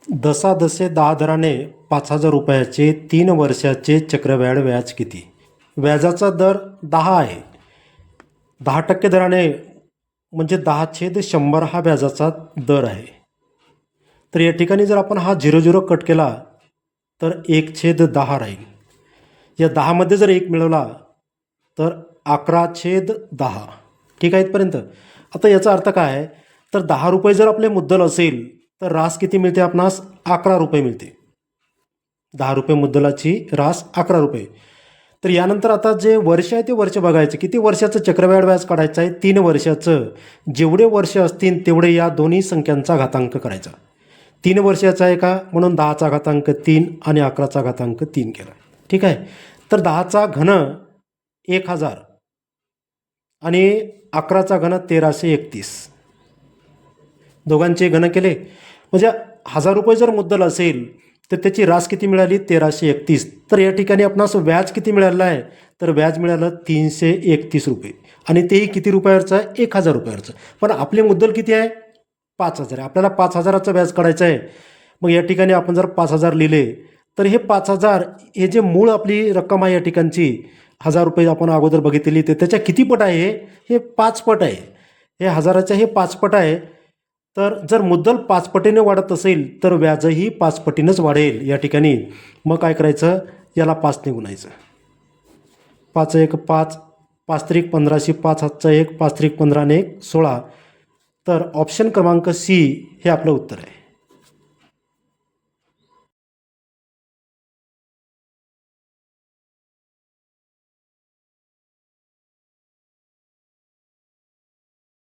दसादसे 10 दराने 5,000 रुपयाचे 3 वर्षाचे चक्रवाढ व्याज किती? व्याजाचा दर 10 आहे. 10% दराने म्हणजे 10/100 हा व्याजाचा दर आहे. तर या ठिकाणी जर आपण हा 0 कट केला तर 1/10 राहील. या 10मध्ये जर 1 मिळवला तर 11/10. ठीक आहे इथपर्यंत. आता याचा अर्थ काय आहे, तर 10 रुपये जर आपले मुद्दल असेल तर रास किती मिळते आपणास? 11 रुपये मिळते. 10 रुपये मुद्दलाची रास 11 रुपये. तर यानंतर आता जे वर्ष आहे ते वर्ष बघायचं. किती वर्षाचं चक्रवाढ व्याज काढायचं आहे? 3 वर्षाचं. जेवढे वर्ष असतील तेवढे या दोन्ही संख्यांचा घातांक करायचा. 3 वर्षाचा आहे का, म्हणून 10चा घातांक 3 आणि 11चा घातांक 3 केला. ठीक आहे. तर 10चा घन 1000 आणि 11चा घन 1331. दोघांचे घन केले म्हणजे 1000 रुपये जर मुद्दल असेल तर त्याची रास किती मिळाली? 1331. तर या ठिकाणी आपणास व्याज किती मिळालं आहे? तर व्याज मिळालं 331 रुपये आणि तेही किती रुपयावरचं आहे? 1000 रुपयावरचं. पण आपले मुद्दल किती आहे? 5000 आहे. आपल्याला 5000चं व्याज काढायचं आहे. मग या ठिकाणी आपण जर 5000 लिहिले तर हे 5000 हे जे मूळ आपली रक्कम आहे या ठिकाणची 1000 रुपये आपण अगोदर बघितलेली, तर त्याच्या किती पट आहे? हे 5 पट आहे. हे 1000च्या हे 5 पट आहे. तर जर मुद्दल 5 पटीने वाढत असेल तर व्याजही 5 पटीनंच वाढेल या ठिकाणी. मग काय करायचं? याला 5ने गुणायचं. 5 1 5, 5 त्रिक 15, 5 हातचा 1, 5 त्रिक 15 आणि 1 16. तर ऑप्शन क्रमांक सी हे आपलं उत्तर आहे.